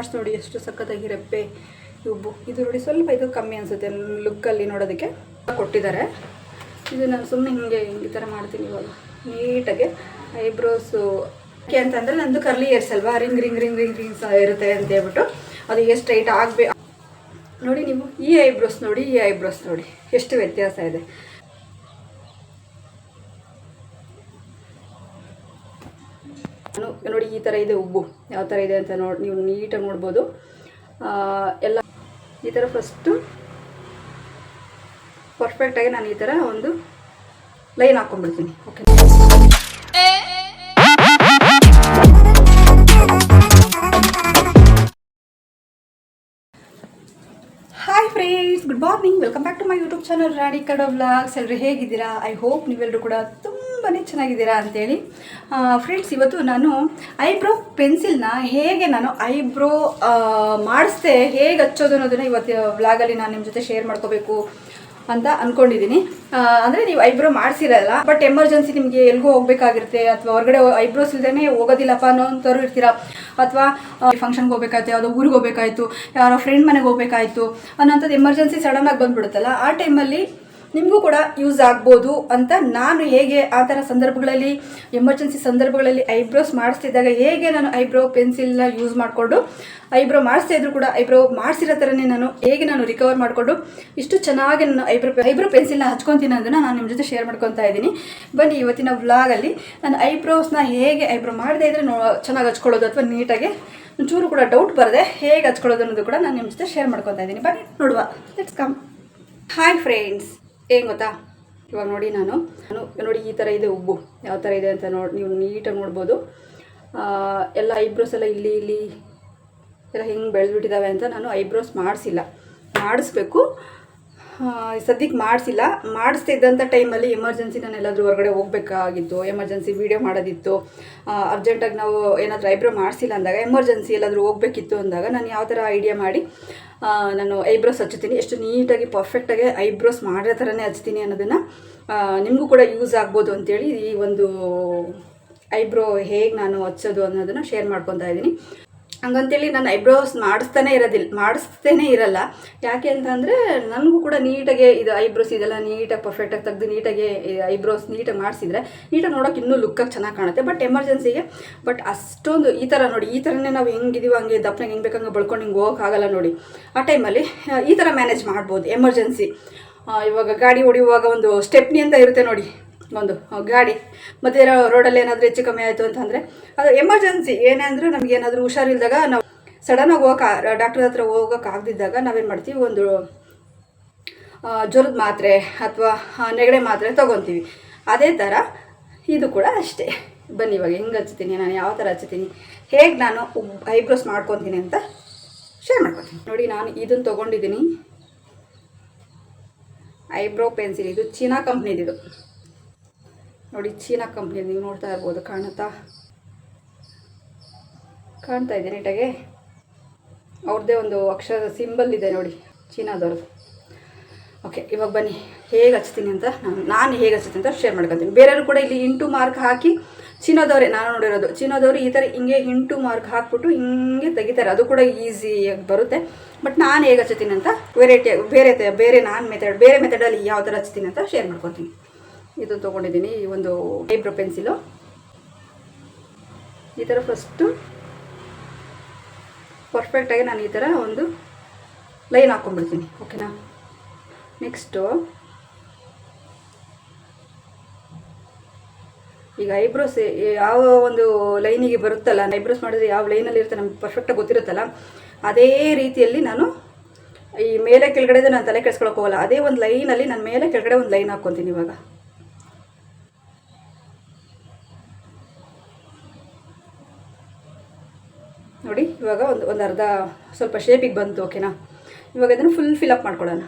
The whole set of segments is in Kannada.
ಪಾರ್ಟ್ಸ್ ನೋಡಿ ಎಷ್ಟು ಸಖತ್ತಾಗಿ ರೆಪ್ಪೆ ಉಬ್ಬು. ಇದು ನೋಡಿ ಸ್ವಲ್ಪ ಇದು ಕಮ್ಮಿ ಅನಿಸುತ್ತೆ ಲುಕ್ಕಲ್ಲಿ ನೋಡೋದಕ್ಕೆ ಕೊಟ್ಟಿದ್ದಾರೆ. ಇದು ನಾನು ಸುಮ್ಮನೆ ಹಿಂಗೆ ಈ ಥರ ಮಾಡ್ತೀನಿ ಇವಾಗ ನೀಟಾಗಿ ಐಬ್ರೋಸು. ಯಾಕೆ ಅಂತಂದರೆ ನಂದು ಕರ್ಲಿ ಏರ್ಸ್ ಅಲ್ವಾ, ring ring ring ring rings ಇರುತ್ತೆ ಅಂತ ಹೇಳ್ಬಿಟ್ಟು ಅದು ಎಷ್ಟು ಸ್ಟ್ರೈಟ್ ಆಗಬೇಕು ನೋಡಿ. ನೀವು ಈ ಐಬ್ರೋಸ್ ನೋಡಿ, ಈ ಐಬ್ರೋಸ್ ನೋಡಿ ಎಷ್ಟು ವ್ಯತ್ಯಾಸ ಇದೆ. ನೋಡಿ ಈ ಥರ ಇದೆ ಉಬ್ಬು, ಯಾವ ಥರ ಇದೆ ಅಂತ ನೋಡಿ ನೀವು ನೀಟಾಗಿ ನೋಡ್ಬೋದು. ಎಲ್ಲ ಈ ಥರ ಫಸ್ಟು ಪರ್ಫೆಕ್ಟಾಗಿ ನಾನು ಈ ಥರ ಒಂದು ಲೈನ್ ಹಾಕ್ಕೊಂಡ್ಬಿಡ್ತೀನಿ. Okay, hi friends, good morning, welcome back to my YouTube channel Rani Kannada vlogs. ಎಲ್ಲರೂ ಹೇಗಿದ್ದೀರಾ? ಐ ಹೋಪ್ ನೀವೆಲ್ಲರೂ ಕೂಡ ತುಂಬಾ ಚೆನ್ನಾಗಿದ್ದೀರಾ ಅಂತೇಳಿ. ಫ್ರೆಂಡ್ಸ್, ಇವತ್ತು ನಾನು ಐಬ್ರೋ ಪೆನ್ಸಿಲ್ನ ಹೇಗೆ ನಾನು ಐಬ್ರೋ ಮಾಡಿಸ್ದೆ, ಹೇಗೆ ಹಚ್ಚೋದು ಅನ್ನೋದನ್ನು ಇವತ್ತು ವ್ಲಾಗಲ್ಲಿ ನಾನು ನಿಮ್ಮ ಜೊತೆ ಶೇರ್ ಮಾಡ್ಕೋಬೇಕು ಅಂತ ಅಂದ್ಕೊಂಡಿದ್ದೀನಿ. ಅಂದರೆ ನೀವು ಐಬ್ರೋ ಮಾಡಿಸಿರಲ್ಲ, ಬಟ್ ಎಮರ್ಜೆನ್ಸಿ ನಿಮಗೆ ಎಲ್ಲಿಗೂ ಹೋಗಬೇಕಾಗಿರುತ್ತೆ, ಅಥವಾ ಹೊರಗಡೆ ಐಬ್ರೋಸ್ ಇಲ್ಲದೇ ಹೋಗೋದಿಲ್ಲಪ್ಪ ಅನ್ನೋಂಥವ್ರು ಇರ್ತೀರಾ, ಅಥವಾ ಫಂಕ್ಷನ್ಗೆ ಹೋಗ್ಬೇಕಾಯ್ತು, ಯಾವುದೋ ಊರಿಗೆ ಹೋಗ್ಬೇಕಾಯ್ತು, ಯಾರೋ ಫ್ರೆಂಡ್ ಮನೆಗೆ ಹೋಗ್ಬೇಕಾಯ್ತು ಅನ್ನೋಂಥದ್ದು ಎಮರ್ಜೆನ್ಸಿ ಸಡನ್ನಾಗಿ ಬಂದುಬಿಡುತ್ತಲ್ಲ, ಆ ಟೈಮಲ್ಲಿ ನಿಮಗೂ ಕೂಡ ಯೂಸ್ ಆಗ್ಬೋದು ಅಂತ ನಾನು ಹೇಗೆ ಆ ಥರ ಸಂದರ್ಭಗಳಲ್ಲಿ, ಎಮರ್ಜೆನ್ಸಿ ಸಂದರ್ಭಗಳಲ್ಲಿ ಐಬ್ರೋಸ್ ಮಾಡಿಸ್ತಿದ್ದಾಗ ಹೇಗೆ ನಾನು ಐಬ್ರೋ ಪೆನ್ಸಿಲ್ನ ಯೂಸ್ ಮಾಡಿಕೊಂಡು ಐಬ್ರೋ ಮಾಡಿಸ್ತಾ ಇದ್ರು ಕೂಡ ಐಬ್ರೋ ಮಾಡಿಸಿರೋ ಥರನೇ ನಾನು ಹೇಗೆ ರಿಕವರ್ ಮಾಡಿಕೊಂಡು ಇಷ್ಟು ಚೆನ್ನಾಗಿ ನಾನು ಐಬ್ರೋ ಪೆನ್ಸಿಲ್ನ ಹಚ್ಕೊತೀನಿ ಅದನ್ನು ನಾನು ನಿಮ್ಮ ಜೊತೆ ಶೇರ್ ಮಾಡ್ಕೊತಾ ಇದ್ದೀನಿ. ಬನ್ನಿ, ಇವತ್ತಿನ ವ್ಲಾಗಲ್ಲಿ ನಾನು ಐಬ್ರೋಸ್ನ ಹೇಗೆ ಐಬ್ರೋ ಮಾಡದೇ ಇದ್ದರೆ ಚೆನ್ನಾಗಿ ಹಚ್ಕೊಳ್ಳೋದು ಅಥವಾ ನೀಟಾಗಿ ಒಂಚೂರು ಕೂಡ ಡೌಟ್ ಬರದೆ ಹೇಗೆ ಹಚ್ಕೊಳ್ಳೋದು ಅನ್ನೋದು ಕೂಡ ನಾನು ನಿಮ್ಮ ಜೊತೆ ಶೇರ್ ಮಾಡ್ಕೊತಾ ಇದ್ದೀನಿ. ಬನ್ನಿ ನೋಡುವ, ಲೆಟ್ಸ್ ಕಮ್. ಹಾಯ್ ಫ್ರೆಂಡ್ಸ್, ಏನು ಗೊತ್ತಾ, ಇವಾಗ ನೋಡಿ ನಾನು ನೋಡಿ ಈ ಥರ ಇದೆ ಉಬ್ಬು, ಯಾವ ಥರ ಇದೆ ಅಂತ ನೋಡಿ ನೀವು ನೀಟಾಗಿ ನೋಡ್ಬೋದು. ಎಲ್ಲ ಐಬ್ರೋಸ್ ಎಲ್ಲ ಇಲ್ಲಿ ಎಲ್ಲ ಹಿಂಗೆ ಬೆಳೆದ್ಬಿಟ್ಟಿದ್ದಾವೆ ಅಂತ ನಾನು ಐಬ್ರೋಸ್ ಮಾಡಿಸ್ಬೇಕು. ಸದ್ಯಕ್ಕೆ ಮಾಡಿಸ್ತಿದ್ದಂಥ ಟೈಮಲ್ಲಿ ಎಮರ್ಜೆನ್ಸಿ ನಾನು ಎಲ್ಲಾದರೂ ಹೊರಗಡೆ ಹೋಗಬೇಕಾಗಿತ್ತು, ಎಮರ್ಜೆನ್ಸಿ ವೀಡಿಯೋ ಮಾಡೋದಿತ್ತು, ಅರ್ಜೆಂಟಾಗಿ ನಾವು ಏನಾದರೂ ಐಬ್ರೋ ಮಾಡಿಸಿಲ್ಲ ಅಂದಾಗ, ಎಮರ್ಜೆನ್ಸಿ ಎಲ್ಲಾದರೂ ಹೋಗಬೇಕಿತ್ತು ಅಂದಾಗ ನಾನು ಯಾವ ಥರ ಐಡಿಯಾ ಮಾಡಿ ನಾನು ಐಬ್ರೋಸ್ ಹಚ್ತೀನಿ, ಎಷ್ಟು ನೀಟಾಗಿ ಪರ್ಫೆಕ್ಟಾಗಿ ಐಬ್ರೋಸ್ ಮಾಡೋ ಥರನೇ ಹಚ್ತೀನಿ ಅನ್ನೋದನ್ನು ನಿಮಗೂ ಕೂಡ ಯೂಸ್ ಆಗ್ಬೋದು ಅಂಥೇಳಿ ಈ ಒಂದು ಐಬ್ರೋ ಹೇಗೆ ನಾನು ಹಚ್ಚೋದು ಅನ್ನೋದನ್ನು ಶೇರ್ ಮಾಡ್ಕೊತಾ ಇದ್ದೀನಿ. ಹಂಗಂತೇಳಿ ನಾನು ಐಬ್ರೋಸ್ ಮಾಡಿಸ್ತೇನೆ ಇರಲ್ಲ. ಯಾಕೆ ಅಂತಂದರೆ ನನಗೂ ಕೂಡ ನೀಟಾಗಿ ಇದು ಐಬ್ರೋಸ್ ಇದೆಲ್ಲ ನೀಟಾಗಿ ಪರ್ಫೆಕ್ಟಾಗಿ ತೆಗೆದು ನೀಟಾಗಿ ಐಬ್ರೋಸ್ ನೀಟಾಗಿ ಮಾಡಿಸಿದ್ರೆ ನೀಟಾಗಿ ನೋಡೋಕೆ ಇನ್ನೂ ಲುಕ್ಕಾಗಿ ಚೆನ್ನಾಗಿ ಕಾಣುತ್ತೆ. ಬಟ್ ಎಮರ್ಜೆನ್ಸಿಗೆ ಅಷ್ಟೊಂದು ಈ ಥರ ನೋಡಿ, ಈ ಥರನೇ ನಾವು ಹೆಂಗಿದೀವೋ ಹಂಗೆ ದಪ್ಪನಾಗ ಹೆಂಗೆ ಬೇಕಂಗೆ ಬಳ್ಕೊಂಡು ಹಿಂಗೆ ಹೋಗೋಕ್ಕಾಗಲ್ಲ ನೋಡಿ. ಆ ಟೈಮಲ್ಲಿ ಈ ಥರ ಮ್ಯಾನೇಜ್ ಮಾಡ್ಬೋದು ಎಮರ್ಜೆನ್ಸಿ. ಇವಾಗ ಗಾಡಿ ಹೊಡಿಯುವಾಗ ಒಂದು ಸ್ಟೆಪ್ನಿ ಅಂತ ಇರುತ್ತೆ ನೋಡಿ, ಒಂದು ಗಾಡಿ ಮತ್ತು ರೋಡಲ್ಲಿ ಏನಾದರೂ ಹೆಚ್ಚು ಕಮ್ಮಿ ಆಯಿತು ಅಂತಂದರೆ ಅದು ಎಮರ್ಜೆನ್ಸಿ. ಏನೇ ಅಂದರೂ ನಮಗೇನಾದರೂ ಹುಷಾರಿಲ್ದಾಗ ನಾವು ಸಡನ್ನಾಗಿ ಡಾಕ್ಟರ್ ಹತ್ರ ಹೋಗೋಕ್ಕಾಗದಿದ್ದಾಗ ನಾವೇನು ಮಾಡ್ತೀವಿ, ಒಂದು ಜ್ವರದ ಮಾತ್ರೆ ಅಥವಾ ನೆಗಡೆ ಮಾತ್ರೆ ತೊಗೊತೀವಿ. ಅದೇ ಥರ ಇದು ಕೂಡ ಅಷ್ಟೇ. ಬನ್ನಿ ಇವಾಗ ಹೆಂಗೆ ಹಚ್ತೀನಿ, ನಾನು ಯಾವ ಥರ ಹಚ್ತೀನಿ, ಹೇಗೆ ನಾನು ಐಬ್ರೋಸ್ ಮಾಡ್ಕೊತೀನಿ ಅಂತ ಶೇರ್ ಮಾಡ್ಕೊತೀನಿ. ನೋಡಿ, ನಾನು ಇದನ್ನು ತೊಗೊಂಡಿದ್ದೀನಿ, ಐಬ್ರೋ ಪೆನ್ಸಿಲ್. ಇದು ಚೀನಾ ಕಂಪ್ನಿದಿದು ನೋಡಿ, ಚೀನಾ ಕಂಪ್ನಿ. ನೀವು ನೋಡ್ತಾ ಇರ್ಬೋದು, ಕಾಣ್ತಾ ಇದೆ ನೀಟಾಗಿ. ಅವ್ರದ್ದೇ ಒಂದು ಅಕ್ಷರ ಸಿಂಬಲ್ ಇದೆ ನೋಡಿ, ಚೀನಾದವ್ರದ್ದು. ಓಕೆ, ಇವಾಗ ಬನ್ನಿ ಹೇಗೆ ಹಚ್ತೀನಿ ಅಂತ ನಾನು ಹೇಗೆ ಹಚ್ತೀನಿ ಅಂತ ಶೇರ್ ಮಾಡ್ಕೊತೀನಿ. ಬೇರೆಯವರು ಕೂಡ ಇಲ್ಲಿ ಇಂಟು ಮಾರ್ಕ್ ಹಾಕಿ, ಚೀನಾದವರೇ ನಾನು ನೋಡಿರೋದು, ಚೀನಾದವರು ಈ ಥರ ಹಿಂಗೆ ಇಂಟು ಮಾರ್ಕ್ ಹಾಕ್ಬಿಟ್ಟು ಹಿಂಗೆ ತೆಗಿತಾರೆ, ಅದು ಕೂಡ ಈಸಿಯಾಗಿ ಬರುತ್ತೆ. ಬಟ್ ನಾನು ಹೇಗೆ ಹಚ್ತೀನಿ ಅಂತ ಬೇರೆ ಮೆಥಡಲ್ಲಿ ಯಾವ ಥರ ಹಚ್ತೀನಿ ಅಂತ ಶೇರ್ ಮಾಡ್ಕೊತೀನಿ. ಇದು ತೊಗೊಂಡಿದ್ದೀನಿ, ಈ ಒಂದು ಐಬ್ರೋ ಪೆನ್ಸಿಲು. ಈ ಥರ ಫಸ್ಟು ಪರ್ಫೆಕ್ಟಾಗಿ ನಾನು ಈ ಥರ ಒಂದು ಲೈನ್ ಹಾಕ್ಕೊಂಡ್ಬಿಡ್ತೀನಿ. ಓಕೆನಾ? ನೆಕ್ಸ್ಟು ಈಗ ಐಬ್ರೋಸ್ ಯಾವ ಒಂದು ಲೈನಿಗೆ ಬರುತ್ತಲ್ಲ, ಐಬ್ರೋಸ್ ಮಾಡಿದ್ರೆ ಯಾವ ಲೈನಲ್ಲಿ ಇರುತ್ತೆ ನಮ್ಗೆ ಪರ್ಫೆಕ್ಟಾಗಿ ಗೊತ್ತಿರುತ್ತಲ್ಲ, ಅದೇ ರೀತಿಯಲ್ಲಿ ನಾನು ಈ ಮೇಲೆ ಕೆಳಗಡೆ ನಾನು ತಲೆ ಕೆಡಿಸ್ಕೊಳಕ್ಕೆ ಹೋಗಲ್ಲ. ಅದೇ ಒಂದು ಲೈನಲ್ಲಿ ನಾನು ಮೇಲೆ ಕೆಳಗಡೆ ಒಂದು ಲೈನ್ ಹಾಕ್ಕೊತೀನಿ. ಇವಾಗ ನೋಡಿ, ಇವಾಗ ಒಂದು ಅರ್ಧ ಸ್ವಲ್ಪ ಶೇಪಿಗೆ ಬಂತು. ಓಕೆನಾ? ಇವಾಗ ಇದನ್ನು ಫುಲ್ ಫಿಲಪ್ ಮಾಡ್ಕೊಳ್ಳೋಣ.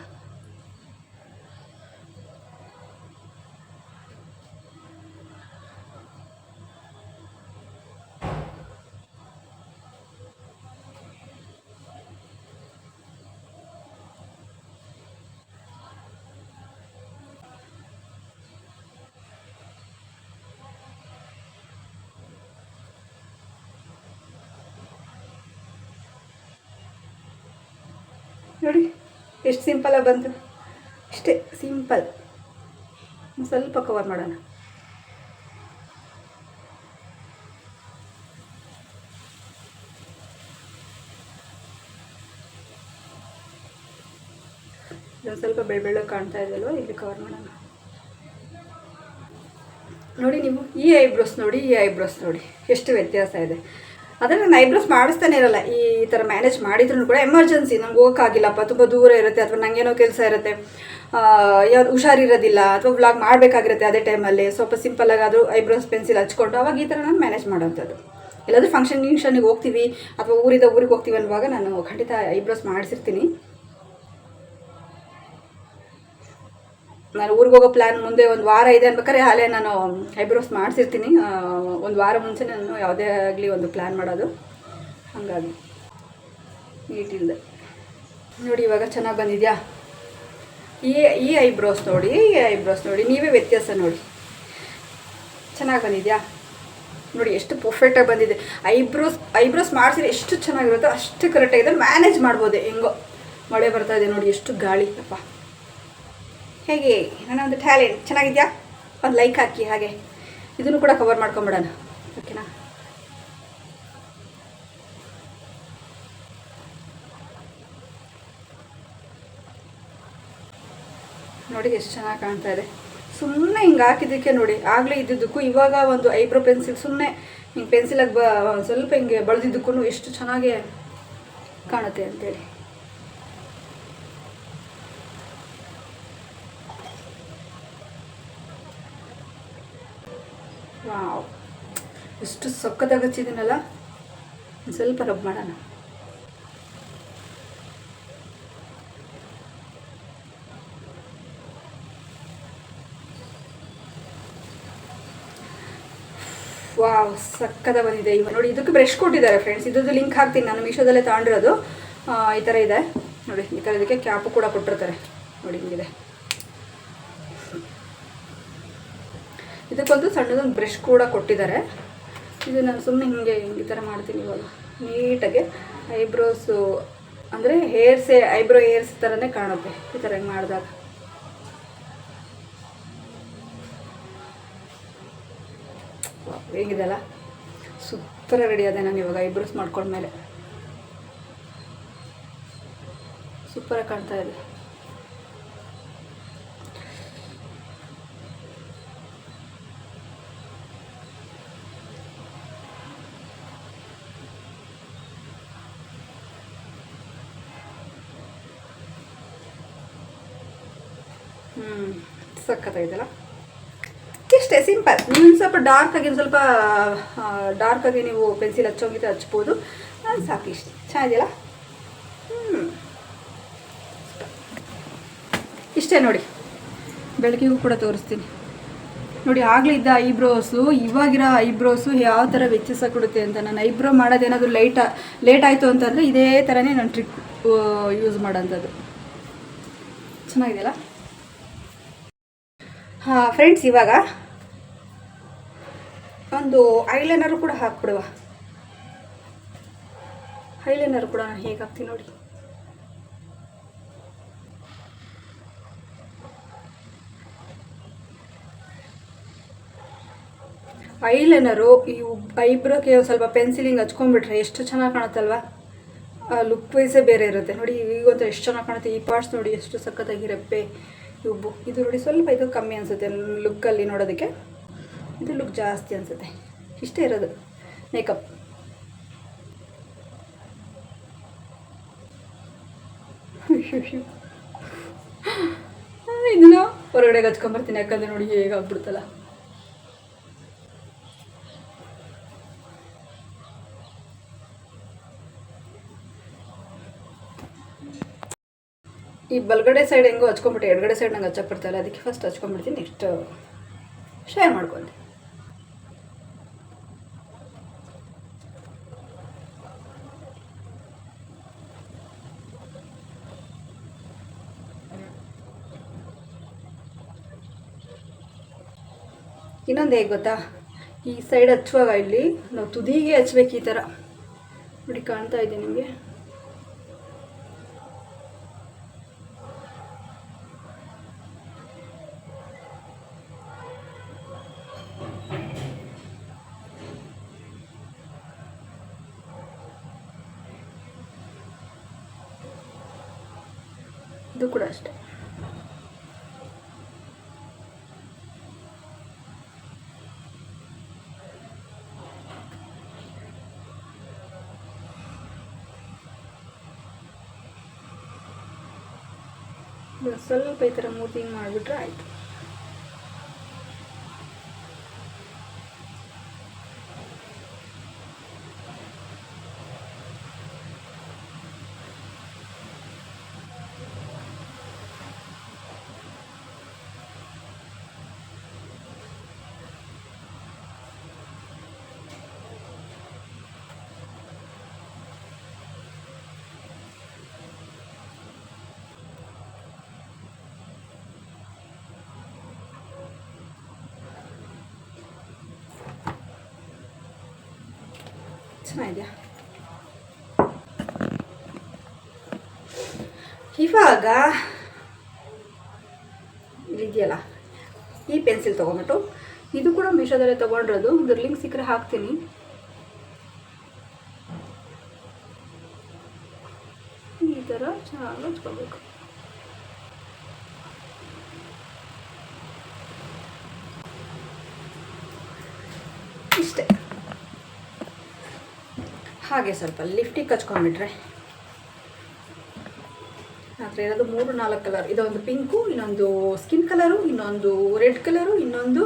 ನೋಡಿ ಎಷ್ಟು ಸಿಂಪಲಾಗಿ ಬಂತು. ಇಷ್ಟೇ ಸಿಂಪಲ್. ಸ್ವಲ್ಪ ಕವರ್ ಮಾಡೋಣ. ಇದೊಂದು ಸ್ವಲ್ಪ ಬೆಳ್ಳ ಕಾಣ್ತಾ ಇದೆಯಲ್ವ, ಇಲ್ಲಿ ಕವರ್ ಮಾಡೋಣ. ನೋಡಿ ನೀವು ಈ ಐಬ್ರೋಸ್ ನೋಡಿ, ಈ ಐಬ್ರೋಸ್ ನೋಡಿ ಎಷ್ಟು ವ್ಯತ್ಯಾಸ ಇದೆ. ಆದರೆ ನಾನು ಐಬ್ರೋಸ್ ಮಾಡಿಸ್ತಾನೆ ಇರಲ್ಲ. ಈ ಥರ ಮ್ಯಾನೇಜ್ ಮಾಡಿದ್ರು ಕೂಡ ಎಮರ್ಜೆನ್ಸಿ ನಂಗೆ ಹೋಗೋಕ್ಕಾಗಿಲ್ಲಪ್ಪ, ತುಂಬ ದೂರ ಇರುತ್ತೆ, ಅಥವಾ ನನಗೇನೋ ಕೆಲಸ ಇರುತ್ತೆ, ಯಾವ್ದು ಹುಷಾರಿರೋದಿಲ್ಲ, ಅಥವಾ ವ್ಲಾಗ್ ಮಾಡಬೇಕಾಗಿರುತ್ತೆ, ಅದೇ ಟೈಮಲ್ಲಿ ಸ್ವಲ್ಪ ಸಿಂಪಲ್ಲಾಗಾದರೂ ಐಬ್ರೋಸ್ ಪೆನ್ಸಿಲ್ ಹಚ್ಕೊಂಡು ಅವಾಗ ಈ ಥರ ನಾನು ಮ್ಯಾನೇಜ್ ಮಾಡೋವಂಥದ್ದು. ಎಲ್ಲಾದರೂ ಫಂಕ್ಷನ್ಗೆ ಹೋಗ್ತೀವಿ ಅಥವಾ ಊರಿಗೆ ಹೋಗ್ತೀವಿ ಅನ್ನುವಾಗ ನಾನು ಖಂಡಿತ ಐಬ್ರೋಸ್ ಮಾಡಿಸಿರ್ತೀನಿ. ನಾನು ಊರಿಗೆ ಹೋಗೋ ಪ್ಲ್ಯಾನ್ ಮುಂದೆ ಒಂದು ವಾರ ಇದೆ ಅನ್ಬೇಕಾದ್ರೆ ಹಾಲೇ ನಾನು ಐಬ್ರೋಸ್ ಮಾಡಿಸಿರ್ತೀನಿ. ಒಂದು ವಾರ ಮುಂಚೆ ನಾನು ಯಾವುದೇ ಆಗಲಿ ಒಂದು ಪ್ಲ್ಯಾನ್ ಮಾಡೋದು, ಹಾಗಾಗಿ ನೀಟಿಲ್ಲದೆ ನೋಡಿ. ಇವಾಗ ಚೆನ್ನಾಗಿ ಬಂದಿದೆಯಾ? ಈ ಐಬ್ರೋಸ್ ನೋಡಿ, ಈ ಐಬ್ರೋಸ್ ನೋಡಿ, ನೀವೇ ವ್ಯತ್ಯಾಸ ನೋಡಿ. ಚೆನ್ನಾಗಿ ಬಂದಿದೆಯಾ ನೋಡಿ, ಎಷ್ಟು ಪರ್ಫೆಕ್ಟಾಗಿ ಬಂದಿದೆ. ಐಬ್ರೋಸ್ ಮಾಡಿಸಿದ್ರೆ ಎಷ್ಟು ಚೆನ್ನಾಗಿರುತ್ತೋ ಅಷ್ಟು ಕರೆಕ್ಟಾಗಿದೆ. ಮ್ಯಾನೇಜ್ ಮಾಡ್ಬೋದು ಹೆಂಗೋ. ಮಳೆ ಬರ್ತಾ ಇದೆ ನೋಡಿ, ಎಷ್ಟು ಗಾಳಿ ಅಪ್ಪ. ಹೇಗೆ ನನ್ನ ಒಂದು ಟ್ಯಾಲೆಂಟ್ ಚೆನ್ನಾಗಿದೆಯಾ? ಒಂದು ಲೈಕ್ ಹಾಕಿ. ಹಾಗೆ ಇದನ್ನು ಕೂಡ ಕವರ್ ಮಾಡ್ಕೊಂಬಿಡೋಣ, ಓಕೆನಾ? ನೋಡಿ ಎಷ್ಟು ಚೆನ್ನಾಗಿ ಕಾಣ್ತಾ ಇದೆ. ಸುಮ್ಮನೆ ಹಿಂಗೆ ಹಾಕಿದ್ದಕ್ಕೆ ನೋಡಿ, ಆಗಲೇ ಇದ್ದಿದ್ದಕ್ಕೂ ಇವಾಗ ಒಂದು ಐಬ್ರೋ ಪೆನ್ಸಿಲ್ ಸುಮ್ಮನೆ ಹಿಂಗೆ ಪೆನ್ಸಿಲಾಗಿ ಸ್ವಲ್ಪ ಹಿಂಗೆ ಬಳದಿದ್ದಕ್ಕೂ ಎಷ್ಟು ಚೆನ್ನಾಗಿ ಕಾಣುತ್ತೆ ಅಂತೇಳಿ. ವಾವ್, ಎಷ್ಟು ಸಕ್ಕತ್ತಾಗಿ ಹಚ್ಚಿದ್ದೀನಲ್ಲ. ಸ್ವಲ್ಪ ರಬ್ ಮಾಡೋಣ. ವಾವ್, ಸಕ್ಕದ ಬಂದಿದೆ. ಇವಾಗ ನೋಡಿ, ಇದಕ್ಕೆ ಬ್ರಷ್ ಕೊಟ್ಟಿದ್ದಾರೆ ಫ್ರೆಂಡ್ಸ್. ಇದ್ರದ್ದು ಲಿಂಕ್ ಹಾಕ್ತೀನಿ, ನಾನು ಮೀಶೋದಲ್ಲೇ ತಗೊಂಡಿರೋದು. ಈ ಥರ ಇದೆ ನೋಡಿ. ಈ ಥರ ಇದಕ್ಕೆ ಕ್ಯಾಪು ಕೂಡ ಕೊಟ್ಟಿರ್ತಾರೆ ನೋಡಿ, ಹಿಂಗಿದೆ. ಇದಕ್ಕೊಂದು ಸಣ್ಣದೊಂದು ಬ್ರಷ್ ಕೂಡ ಕೊಟ್ಟಿದ್ದಾರೆ. ಇದು ನಾನು ಸುಮ್ಮನೆ ಹಿಂಗೆ ಈ ಥರ ಮಾಡ್ತೀನಿ ಇವಾಗ ನೀಟಾಗಿ. ಐಬ್ರೋಸು ಅಂದರೆ ಐಬ್ರೋ ಹೇರ್ಸ್ ಥರನೇ ಕಾಣುತ್ತೆ ಈ ಥರ ಹಿಂಗೆ ಮಾಡಿದಾಗ. ಹೇಗಿದೆಲ್ಲ ಸೂಪರಾಗಿ ರೆಡಿ ಆದೆ ನಾನು ಇವಾಗ. ಐಬ್ರೋಸ್ ಮಾಡ್ಕೊಂಡ್ಮೇಲೆ ಸೂಪರಾಗಿ ಕಾಣ್ತಾ ಇದೆ. ಸಕ್ಕತ್ತಾಗಿದೆಯಲ್ಲ. ಇಷ್ಟೇ ಸಿಂಪಲ್. ನೀವು ಸ್ವಲ್ಪ ಡಾರ್ಕಾಗಿ ನೀವು ಪೆನ್ಸಿಲ್ ಹಚ್ಚೋಂಗಿದ್ರೆ ಹಚ್ಬೋದು. ಅದು ಸಾಕು, ಇಷ್ಟು ಚೆನ್ನಾಗಿದೆಯಲ್ಲ. ಇಷ್ಟೇ ನೋಡಿ. ಬೆಳಕಿಗೂ ಕೂಡ ತೋರಿಸ್ತೀನಿ ನೋಡಿ. ಆಗಲೇ ಇದ್ದ ಐಬ್ರೋಸು ಇವಾಗಿರೋ ಐಬ್ರೋಸು ಯಾವ ಥರ ವ್ಯತ್ಯಾಸ ಕೊಡುತ್ತೆ ಅಂತ. ನಾನು ಐಬ್ರೋ ಮಾಡೋದೇನಾದರೂ ಲೇಟ್ ಆಯಿತು ಅಂತಂದರೆ ಇದೇ ಥರನೇ ನಾನು ಟ್ರಿಕ್ ಯೂಸ್ ಮಾಡೋಂಥದ್ದು. ಚೆನ್ನಾಗಿದೆಯಲ್ಲ. ಹಾಂ ಫ್ರೆಂಡ್ಸ್, ಇವಾಗ ಒಂದು ಐಲೈನರು ಕೂಡ ಹಾಕ್ಬಿಡುವ. ಐಲೈನರ್ ಕೂಡ ನಾನು ಹೇಗೆ ಹಾಕ್ತೀನಿ ನೋಡಿ. ಐಲೈನರು ಈ ಐಬ್ರೋಗೆ ಸ್ವಲ್ಪ ಪೆನ್ಸಿಲಿಂಗ್ ಹಚ್ಕೊಂಡ್ಬಿಟ್ರೆ ಎಷ್ಟು ಚೆನ್ನಾಗಿ ಕಾಣುತ್ತಲ್ವ. ಲುಕ್ ವೈಸೇ ಬೇರೆ ಇರುತ್ತೆ ನೋಡಿ. ಈಗಂತೂ ಎಷ್ಟು ಚೆನ್ನಾಗಿ ಕಾಣುತ್ತೆ. ಈ ಪಾರ್ಟ್ಸ್ ನೋಡಿ ಎಷ್ಟು ಸಖತ್ತಾಗಿ ರೆಪ್ಪೆ ಉಬ್ಬು. ಇದು ನೋಡಿ ಸ್ವಲ್ಪ ಇದು ಕಮ್ಮಿ ಅನಿಸುತ್ತೆ ಲುಕ್ಕಲ್ಲಿ ನೋಡೋದಕ್ಕೆ. ಇದು ಲುಕ್ ಜಾಸ್ತಿ ಅನಿಸುತ್ತೆ. ಇಷ್ಟೇ ಇರೋದು ಮೇಕಪ್. ಇದನ್ನ ಹೊರಗಡೆಗೆ ಹಚ್ಕೊಂಬರ್ತೀನಿ, ಯಾಕಂದರೆ ನೋಡಿ ಹೇಗಾಗ್ಬಿಡ್ತಲ್ಲ. ಈ ಬಲಗಡೆ ಸೈಡ್ ಹೆಂಗೋ ಹಚ್ಕೊಂಡ್ಬಿಟ್ಟೆ, ಎಡಗಡೆ ಸೈಡ್ ನಂಗೆ ಹಚ್ಚಕ್ಕೆ ಬರ್ತಾಯಿಲ್ಲ, ಅದಕ್ಕೆ ಫಸ್ಟ್ ಹಚ್ಕೊಂಡ್ಬಿಡ್ತೀನಿ. ನೆಕ್ಸ್ಟ್ ಶೇರ್ ಮಾಡ್ಕೊಂಡೆ. ಇನ್ನೊಂದು ಹೇಗೆ ಗೊತ್ತಾ, ಈ ಸೈಡ್ ಹಚ್ಚುವಾಗ ಇಲ್ಲಿ ನಾವು ತುದಿಗೆ ಹಚ್ಬೇಕು. ಈ ಥರ ನೋಡಿ ಕಾಣ್ತಾ ಇದೆ ನಿಮಗೆ. ಇದು ಕೂಡ ಅಷ್ಟೆ. ಸ್ವಲ್ಪ ಈ ಥರ ಮೂತಿ ಹಿಂಗೆ ಮಾಡಿಬಿಟ್ರೆ ಆಯಿತು. ಚೆನ್ನಾಗಿದೆಯಾ? ಇವಾಗ ಇದೆಯಲ್ಲ ಈ ಪೆನ್ಸಿಲ್ ತೊಗೊಂಬಿಟ್ಟು, ಇದು ಕೂಡ ಮೀಶೋದಲ್ಲೇ ತೊಗೊಂಡಿರೋದು, ಇದ್ರ ಲಿಂಕ್ ಸಿಕ್ಕರೆ ಹಾಕ್ತೀನಿ. ಈ ಥರ ಚೆನ್ನಾಗಿ ಹಚ್ಕೋಬೇಕು. ಇಷ್ಟೇ. ಹಾಗೆ ಸ್ವಲ್ಪ ಲಿಫ್ಟಿಗೆ ಹಚ್ಕೊಂಡ್ಬಿಟ್ರೆ ಆದರೆ ಇರೋದು 3-4 ಕಲರ್. ಇದೊಂದು ಪಿಂಕು, ಇನ್ನೊಂದು ಸ್ಕಿನ್ ಕಲರು, ಇನ್ನೊಂದು ರೆಡ್ ಕಲರು, ಇನ್ನೊಂದು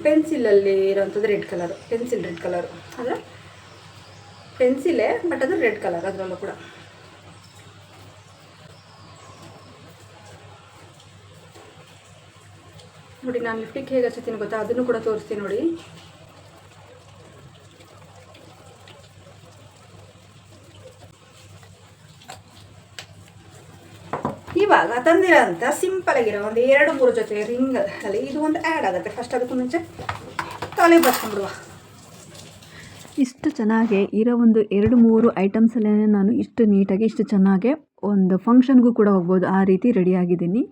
ಪೆನ್ಸಿಲಲ್ಲಿ ಇರೋಂಥದ್ದು red colour, pencil red colour. ಅಂದರೆ ಪೆನ್ಸಿಲೇ ಬಟ್ ಅದು ರೆಡ್ ಕಲರ್ ಅದರಲ್ಲೂ ಕೂಡ. ನೋಡಿ ನಾನು ಲಿಫ್ಟಿಗೆ ಹೇಗೆ ಹಚ್ತೀನಿ ಗೊತ್ತಾ, ಅದನ್ನು ಕೂಡ ತೋರಿಸ್ತೀನಿ ನೋಡಿ. ಇವಾಗ ತಂದಿರೋಂಥ ಸಿಂಪಲ್ ಆಗಿರೋ ಒಂದು 2-3 ಜೊತೆ ರಿಂಗ್ ಅಲ್ಲಿ ಇದು ಒಂದು ಆ್ಯಡ್ ಆಗುತ್ತೆ. ಫಸ್ಟ್ ಅದಕ್ಕೂ ಮುಂಚೆ ತಲೆ ಬರ್ಸ್ಕೊಂಡ್ಬಿಡುವ. ಇಷ್ಟು ಚೆನ್ನಾಗಿ ಇರೋ ಒಂದು 2-3 ಐಟಮ್ಸಲ್ಲೇ ನಾನು ಇಷ್ಟು ನೀಟಾಗಿ ಇಷ್ಟು ಚೆನ್ನಾಗೆ ಒಂದು ಫಂಕ್ಷನ್ಗೂ ಕೂಡ ಹೋಗ್ಬೋದು, ಆ ರೀತಿ ರೆಡಿಯಾಗಿದ್ದೀನಿ.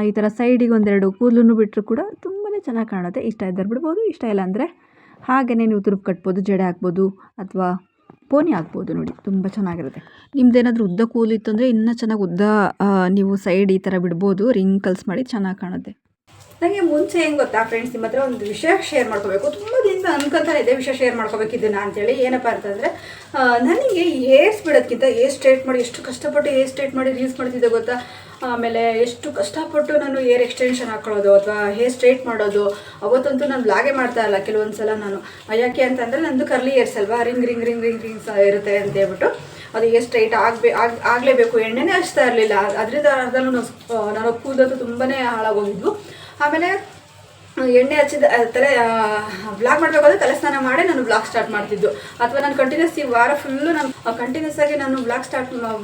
ಈ ಥರ ಸೈಡಿಗೆ 1-2 ಕೂದಲನ್ನು ಬಿಟ್ಟರು ಕೂಡ ತುಂಬಾ ಚೆನ್ನಾಗಿ ಕಾಣುತ್ತೆ. ಇಷ್ಟ ಇದ್ದರೆ ಬಿಡ್ಬೋದು, ಇಷ್ಟ ಇಲ್ಲ ಅಂದರೆ ಹಾಗೆಯೇ ನೀವು ತುರುಪು ಕಟ್ಬೋದು, ಜಡೆ ಹಾಕ್ಬೋದು ಅಥವಾ ಪೋನಿ ಹಾಕ್ಬೋದು. ನೋಡಿ ತುಂಬ ಚೆನ್ನಾಗಿರುತ್ತೆ. ನಿಮ್ದೇನಾದರೂ ಉದ್ದ ಕೂಲಿತ್ತು ಅಂದರೆ ಇನ್ನೂ ಚೆನ್ನಾಗಿ ಉದ್ದ ನೀವು ಸೈಡ್ ಈ ಥರ ಬಿಡ್ಬೋದು, ರಿಂಕಲ್ಸ್ ಮಾಡಿ ಚೆನ್ನಾಗಿ ಕಾಣುತ್ತೆ. ನನಗೆ ಮುಂಚೆ ಹೆಂಗೆ ಗೊತ್ತಾ ಫ್ರೆಂಡ್ಸ್, ನಿಮ್ಮ ಹತ್ರ ಒಂದು ವಿಷಯ ಶೇರ್ ಮಾಡ್ಕೋಬೇಕು, ತುಂಬ ದಿನದಿಂದ ಅನ್ಕೊಂತಾನೆ ಇದೆ ವಿಷಯ ಶೇರ್ ಮಾಡ್ಕೋಬೇಕಿದ್ದನ್ನು ಅಂತೇಳಿ. ಏನಪ್ಪ ಅಂತಂದರೆ, ನನಗೆ ಈ ಹೇರ್ಸ್ ಬಿಡೋದಕ್ಕಿಂತ ಹೇರ್ ಸ್ಟ್ರೇಟ್ ಮಾಡಿ ಎಷ್ಟು ಕಷ್ಟಪಟ್ಟು ಹೇರ್ ಸ್ಟ್ರೇಟ್ ಮಾಡಿ ರೀಲ್ಸ್ ಮಾಡ್ತಿದ್ದೆ ಗೊತ್ತಾ. ಆಮೇಲೆ ಎಷ್ಟು ಕಷ್ಟಪಟ್ಟು ನಾನು ಹೇರ್ ಎಕ್ಸ್ಟೆನ್ಷನ್ ಹಾಕೊಳ್ಳೋದು ಅಥವಾ ಹೇರ್ ಸ್ಟ್ರೇಟ್ ಮಾಡೋದು. ಅವತ್ತಂತೂ ನಾನು ಬ್ಲಾಗೇ ಮಾಡ್ತಾ ಇಲ್ಲ ಕೆಲವೊಂದು ಸಲ ನಾನು. ಯಾಕೆ ಅಂತಂದರೆ ನಂದು ಕರ್ಲಿ ಹೇರ್ಸ್ ಅಲ್ವಾ, ರಿಂಗ್ಸ್ ಇರುತ್ತೆ ಅಂತ ಹೇಳ್ಬಿಟ್ಟು ಅದು ಹೇರ್ ಸ್ಟ್ರೈಟ್ ಆಗಲೇಬೇಕು, ಎಣ್ಣೆನೇ ಹಚ್ತಾ ಇರಲಿಲ್ಲ. ಅದರಿಂದ ನಾನು ಕೂದಲು ತುಂಬಾ ಹಾಳಾಗೋಗಿದ್ವು. ಆಮೇಲೆ ಎಣ್ಣೆ ಹಚ್ಚಿದ ತಲೆ ಬ್ಲಾಗ್ ಮಾಡಬೇಕಾದ್ರೆ ತಲೆ ಸ್ನಾನ ಮಾಡಿ ನಾನು ಬ್ಲಾಗ್ ಸ್ಟಾರ್ಟ್ ಮಾಡ್ತಿದ್ದು. ಅಥವಾ ನಾನು ಕಂಟಿನ್ಯೂಸ್ ಈ ವಾರ ಫುಲ್ಲು ನಾನು ಕಂಟಿನ್ಯೂಸ್ ಆಗಿ ನಾನು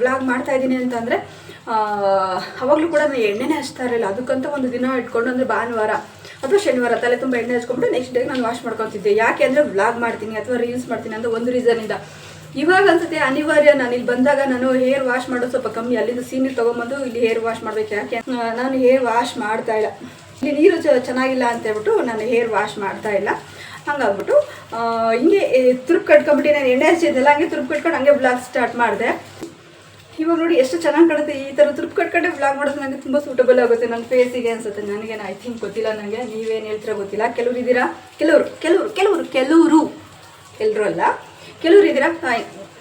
ಬ್ಲಾಗ್ ಮಾಡ್ತಾ ಇದ್ದೀನಿ ಅಂತಂದರೆ ಅವಾಗಲೂ ಕೂಡ ನಾನು ಎಣ್ಣೆನೇ ಹಚ್ತಾ ಇರಲಿಲ್ಲ. ಅದಕ್ಕಂತ ಒಂದು ದಿನ ಇಟ್ಕೊಂಡು, ಅಂದರೆ ಭಾನುವಾರ ಅಥವಾ ಶನಿವಾರ ತಲೆ ತುಂಬ ಎಣ್ಣೆ ಹಚ್ಕೊಂಡ್ಬಿಟ್ಟು ನೆಕ್ಸ್ಟ್ ಡೇಗೆ ನಾನು ವಾಶ್ ಮಾಡ್ಕೊತಿದ್ದೆ. ಯಾಕೆ ಅಂದರೆ ಬ್ಲಾಗ್ ಮಾಡ್ತೀನಿ ಅಥವಾ ರೀಲ್ಸ್ ಮಾಡ್ತೀನಿ ಅಂತ ಒಂದು ರೀಸನಿಂದ. ಇವಾಗ ಅನ್ಸುತ್ತೆ ಅನಿವಾರ್ಯ, ನಾನು ಇಲ್ಲಿ ಬಂದಾಗ ನಾನು ಹೇರ್ ವಾಶ್ ಮಾಡೋದು ಸ್ವಲ್ಪ ಕಮ್ಮಿ. ಅಲ್ಲಿಂದ ಸೀನಿಯರ್ ತೊಗೊಂಬಂದು ಇಲ್ಲಿ ಹೇರ್ ವಾಶ್ ಮಾಡಬೇಕು. ಯಾಕೆ ನಾನು ಹೇರ್ ವಾಶ್ ಮಾಡ್ತಾ ಇಲ್ಲ, ಇಲ್ಲಿ ನೀರು ಚೆನ್ನಾಗಿಲ್ಲ ಅಂತ ಹೇಳ್ಬಿಟ್ಟು ನಾನು ಹೇರ್ ವಾಶ್ ಮಾಡ್ತಾ ಇಲ್ಲ. ಹಂಗಾಗ್ಬಿಟ್ಟು ಹಿಂಗೆ ತುರುಪು ಕಟ್ಕೊಂಡ್ಬಿಟ್ಟು ನಾನು ಎಣ್ಣೆ ಹಚ್ಚಿದ್ದೆಲ್ಲ ಹಂಗೆ ತುರುಪು ಕಟ್ಕೊಂಡು ಹಂಗೆ ಬ್ಲಾಗ್ ಸ್ಟಾರ್ಟ್ ಮಾಡಿದೆ. ಇವಾಗ ನೋಡಿ ಎಷ್ಟು ಚೆನ್ನಾಗಿ ಕಾಣುತ್ತೆ. ಈ ಥರ ತುರುಪು ಕಟ್ಕೊಂಡೆ ಬ್ಲಾಗ್ ಮಾಡೋದು ನನಗೆ ತುಂಬ ಸೂಟಬಲ್ ಆಗುತ್ತೆ ನನ್ನ ಫೇಸಿಗೆ ಅನ್ಸುತ್ತೆ. ನನಗೇನು ಐ ಥಿಂಕ್ ಗೊತ್ತಿಲ್ಲ, ನನಗೆ ನೀವೇನು ಹೇಳ್ತೀರಾ ಗೊತ್ತಿಲ್ಲ. ಕೆಲವ್ರು ಇದ್ದೀರಾ, ಕೆಲವರು ಎಲ್ಲರೂ ಅಲ್ಲ, ಕೆಲವ್ರು ಇದ್ದೀರಾ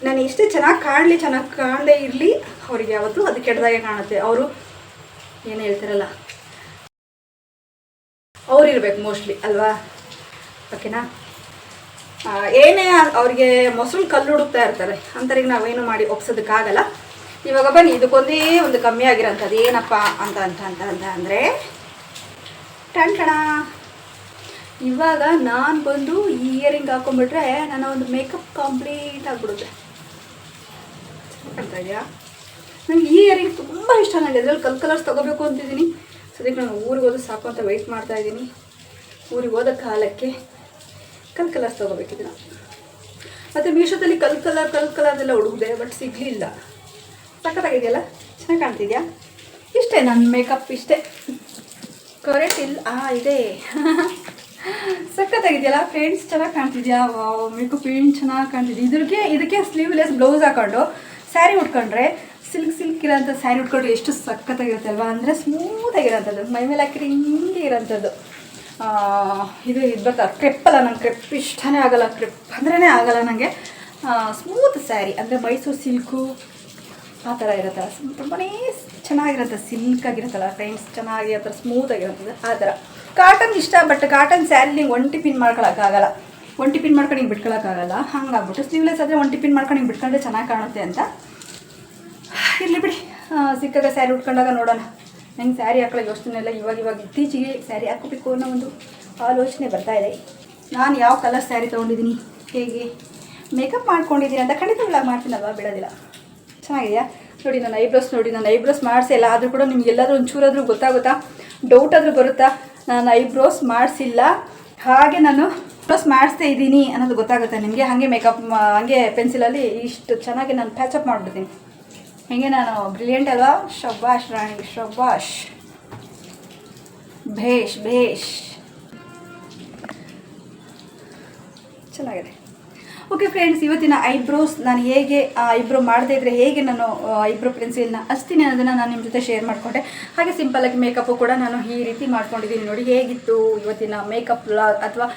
ನಾನು ಎಷ್ಟೇ ಚೆನ್ನಾಗಿ ಕಾಣದೇ ಇರಲಿ ಅವ್ರಿಗೆ ಯಾವತ್ತೂ ಅದು ಕೆಟ್ಟದಾಗೆ ಕಾಣುತ್ತೆ. ಅವರು ಏನು ಹೇಳ್ತಾರಲ್ಲ ಅವ್ರಿರ್ಬೇಕು ಮೋಸ್ಟ್ಲಿ ಅಲ್ವಾ, ಓಕೆನಾ. ಏನೇ ಅವ್ರಿಗೆ ಮೊಸರು ಕಲ್ಲು ಹುಡುಕ್ತಾ ಇರ್ತಾರೆ, ಅಂಥವ್ರಿಗೆ ನಾವೇನು ಮಾಡಿ ಒಪ್ಸೋದಕ್ಕಾಗಲ್ಲ. ಇವಾಗ ಬನ್ನಿ, ಇದಕ್ಕೊಂದೇ ಒಂದು ಕಮ್ಮಿ ಆಗಿರೋಂಥದ್ದು ಏನಪ್ಪ ಅಂತ ಅಂದರೆ ಟಣ ಇವಾಗ ನಾನು ಬಂದು ಈ ಇಯರಿಂಗ್ ಹಾಕೊಂಡ್ಬಿಟ್ರೆ ನನ್ನ ಒಂದು ಮೇಕಪ್ ಕಂಪ್ಲೀಟ್ ಆಗಿಬಿಡುತ್ತೆ. ಕಾಣ್ತಾ ಇದೆಯಾ? ನನಗೆ ಈ ಇಯರಿಂಗ್ ತುಂಬ ಇಷ್ಟ. ನನಗೆ ಅದರಲ್ಲಿ ಕಲರ್ಸ್ ತೊಗೋಬೇಕು ಅಂತಿದ್ದೀನಿ. ಸದ್ಯಕ್ಕೆ ನಾನು ಊರಿಗೆ ಹೋದ್ರೆ ಸಾಕು ಅಂತ ವೆಯ್ಟ್ ಮಾಡ್ತಾಯಿದ್ದೀನಿ. ಊರಿಗೆ ಹೋದ ಕಾಲಕ್ಕೆ ಕಲರ್ಸ್ ತೊಗೋಬೇಕಿದ್ದು. ಮತ್ತು ಮೀಶೋದಲ್ಲಿ ಕಲರ್ದೆಲ್ಲ ಹುಡುಗಿದೆ, ಬಟ್ ಸಿಗಲಿಲ್ಲ. ಸಖತ್ತಾಗಿದೆಯಲ್ಲ, ಚೆನ್ನಾಗಿ ಕಾಣ್ತಿದ್ಯಾ? ಇಷ್ಟೇ ನನ್ನ ಮೇಕಪ್, ಇಷ್ಟೇ. ಕರೆಕ್ಟ್ ಇಲ್ಲ ಇದೆ. ಸಖತ್ತಾಗಿದೆಯಲ್ಲ ಫ್ರೆಂಡ್ಸ್, ಚೆನ್ನಾಗಿ ಕಾಣ್ತಿದ್ಯಾ? ಮೇಕಪ್ ಏನು ಚೆನ್ನಾಗಿ ಕಾಣ್ತಿದ್ಯಾ. ಇದಕ್ಕೆ ಸ್ಲೀವ್ಲೆಸ್ ಬ್ಲೌಸ್ ಹಾಕೊಂಡು ಸ್ಯಾರಿ ಉಟ್ಕೊಂಡ್ರೆ ಸಿಲ್ಕ್ ಇರೋಂಥ ಸ್ಯಾರಿ ಉಟ್ಕೊಂಡ್ರೆ ಎಷ್ಟು ಸಖತ್ತಾಗಿರುತ್ತೆ ಅಲ್ವಾ, ಅಂದರೆ ಸ್ಮೂತಾಗಿರೋಂಥದ್ದು, ಮೈ ಮೇಲೆ ಹಾಕಿದ್ರೆ ಹಿಂಗೆ ಇರೋಂಥದ್ದು. ಇದು ಬರ್ತಾರೆ ಕ್ರೆಪ್ಪಲ್ಲ, ನಂಗೆ ಕ್ರೆಪ್ ಇಷ್ಟನೇ ಆಗಲ್ಲ, ಕ್ರೆಪ್ ಅಂದ್ರೇ ಆಗಲ್ಲ ನನಗೆ. ಸ್ಮೂತ್ ಸ್ಯಾರಿ ಅಂದರೆ ಮೈಸೂರು ಸಿಲ್ಕು ಆ ಥರ ಇರುತ್ತಲ್ಲ, ತುಂಬಾ ಚೆನ್ನಾಗಿರುತ್ತೆ, ಸಿಲ್ಕಾಗಿರುತ್ತಲ್ಲ ಫ್ರೆಂಡ್ಸ್, ಚೆನ್ನಾಗಿ ಆ ಥರ ಸ್ಮೂತಾಗಿರುತ್ತದೆ. ಆ ಥರ ಕಾಟನ್ ಇಷ್ಟ, ಬಟ್ ಕಾಟನ್ ಸ್ಯಾರಿ ನೀವು ಒಂಟಿ ಪಿನ್ ಮಾಡ್ಕೊಳಕ್ಕಾಗಲ್ಲ, ಒಂಟಿ ಪಿನ್ ಮಾಡ್ಕೊಂಡು ಹಿಂಗೆ ಬಿಟ್ಕೊಳಕ್ಕಾಗಲ್ಲ. ಹಂಗಾಗ್ಬಿಟ್ಟು ಸ್ಲೀವ್ಲೆಸ್ ಆದರೆ ಒಂಟಿ ಪಿನ್ ಮಾಡ್ಕೊಂಡು ಹಿಂಗೆ ಬಿಟ್ಕೊಂಡ್ರೆ ಚೆನ್ನಾಗಿ ಕಾಣುತ್ತೆ ಅಂತ. ಇರಲಿ ಬಿಡಿ, ಸಿಕ್ಕಾಗ ಸ್ಯಾರಿ ಉಟ್ಕೊಂಡಾಗ ನೋಡೋಣ. ನಂಗೆ ಸ್ಯಾರಿ ಹಾಕೊಳ್ಳೋ ಯೋಚನೆ ಇಲ್ಲ, ಇವಾಗ ಇತ್ತೀಚೆಗೆ ಸ್ಯಾರಿ ಹಾಕೋಬೇಕು ಅನ್ನೋ ಒಂದು ಆಲೋಚನೆ ಬರ್ತಾಯಿದೆ. ನಾನು ಯಾವ ಕಲರ್ ಸ್ಯಾರಿ ತೊಗೊಂಡಿದ್ದೀನಿ, ಹೇಗೆ ಮೇಕಪ್ ಮಾಡ್ಕೊಂಡಿದ್ದೀನಿ ಅಂತ ಖಂಡಿತ ವ್ಲಾಗ್ ಮಾಡ್ತೀನಲ್ವ, ಬಿಡೋದಿಲ್ಲ. ಚೆನ್ನಾಗಿದೆಯಾ ನೋಡಿ, ನನ್ನ ಐಬ್ರೋಸ್ ನೋಡಿ, ನಾನು ಐಬ್ರೋಸ್ ಮಾಡಿಸಿಲ್ಲ, ಆದರೂ ಕೂಡ ನಿಮಗೆಲ್ಲಾದರೂ ಒಂಚೂರಾದರೂ ಗೊತ್ತಾಗುತ್ತಾ, ಡೌಟ್ ಆದರೂ ಬರುತ್ತಾ, ನಾನು ಐಬ್ರೋಸ್ ಮಾಡಿಸಿಲ್ಲ, ಹಾಗೆ ನಾನು ಐಬ್ರೋಸ್ ಮಾಡಿಸ್ತಾ ಇದ್ದೀನಿ ಅನ್ನೋದು ಗೊತ್ತಾಗುತ್ತೆ ನಿಮಗೆ. ಹಾಗೆ ಮೇಕಪ್ ಹಾಗೆ ಪೆನ್ಸಿಲಲ್ಲಿ ಇಷ್ಟು ಚೆನ್ನಾಗಿ ನಾನು ಪ್ಯಾಚಪ್ ಮಾಡಿಬಿಡ್ತೀನಿ. ಹೇಗೆ ನಾನು ಬ್ರಿಲಿಯಂಟ್ ಅಲ್ವಾ? ಶಬ್ಬಾಷ್ ರಾಣಿ, ಶಬ್ಬಾಷ್, ಭೇಷ್ ಚೆನ್ನಾಗಿದೆ. ಓಕೆ ಫ್ರೆಂಡ್ಸ್, ಇವತ್ತಿನ ಐಬ್ರೋಸ್ ನಾನು ಹೇಗೆ ಐಬ್ರೋ ಮಾಡದೇ ಇದ್ದರೆ ಹೇಗೆ ನಾನು ಐಬ್ರೋ ಪೆನ್ಸಿಲ್ನ ಹಚ್ತೀನಿ ಅನ್ನೋದನ್ನು ನಾನು ನಿಮ್ಮ ಜೊತೆ ಶೇರ್ ಮಾಡಿಕೊಂಡೆ. ಹಾಗೆ ಸಿಂಪಲ್ಲಾಗಿ ಮೇಕಪ್ಪು ಕೂಡ ನಾನು ಈ ರೀತಿ ಮಾಡ್ಕೊಂಡಿದ್ದೀನಿ. ನೋಡಿ ಹೇಗಿತ್ತು ಇವತ್ತಿನ ಮೇಕಪ್ ವ್ಲಾಗ್, ಅಥವಾ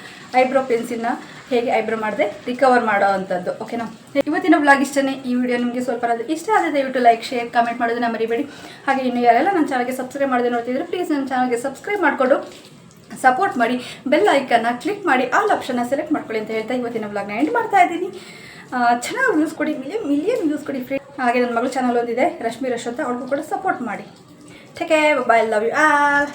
ಐಬ್ರೋ ಪೆನ್ಸಿಲ್ನ ಹೇಗೆ ಐಬ್ರೋ ಮಾಡಿದೆ ರಿಕವರ್ ಮಾಡೋ ಅಂಥದ್ದು. ಓಕೆನಾ, ಇವತ್ತಿನ ವ್ಲಾಗ್ ಇಷ್ಟನೇ. ಈ ವಿಡಿಯೋ ನಿಮಗೆ ಸ್ವಲ್ಪ ಇಷ್ಟ ಆದರೆ ದಯವಿಟ್ಟು ಲೈಕ್, ಶೇರ್, ಕಮೆಂಟ್ ಮಾಡೋದನ್ನ ಮರಿಬೇಡಿ. ಹಾಗೆ ಇನ್ನು ಯಾರೆಲ್ಲ ನನ್ನ ಚಾನಲ್ಗೆ ಸಬ್ಸ್ಕ್ರೈಬ್ ಮಾಡದೆ ನೋಡ್ತಿದ್ರೆ ಪ್ಲೀಸ್ ನನ್ನ ಚಾನಲ್ಗೆ ಸಬ್ಸ್ಕ್ರೈಬ್ ಮಾಡಿಕೊಂಡು ಸಪೋರ್ಟ್ ಮಾಡಿ, ಬೆಲ್ ಐಕನ್ನ ಕ್ಲಿಕ್ ಮಾಡಿ, ಆಲ್ ಆಪ್ಷನ್ನ ಸೆಲೆಕ್ಟ್ ಮಾಡ್ಕೊಳ್ಳಿ ಅಂತ ಹೇಳ್ತಾ ಇವತ್ತಿನ ವ್ಲಾಗ್ನ ಎಂಡ್ ಮಾಡ್ತಾ ಇದ್ದೀನಿ. ಚೆನ್ನಾಗಿ ವ್ಯೂಸ್ ಕೊಡಿ, ಮಿಲಿಯನ್ ವ್ಯೂಸ್ ಕೊಡಿ ಫ್ರೆಂಡ್. ಹಾಗೆ ನನ್ನ ಮಗಳ ಚಾನಲ್ ಒಂದಿದೆ, ರಶ್ಮಿ ರಶ್ ಅಂತ, ಅವ್ರಿಗೂ ಕೂಡ ಸಪೋರ್ಟ್ ಮಾಡಿ. Take care, bye, love you all.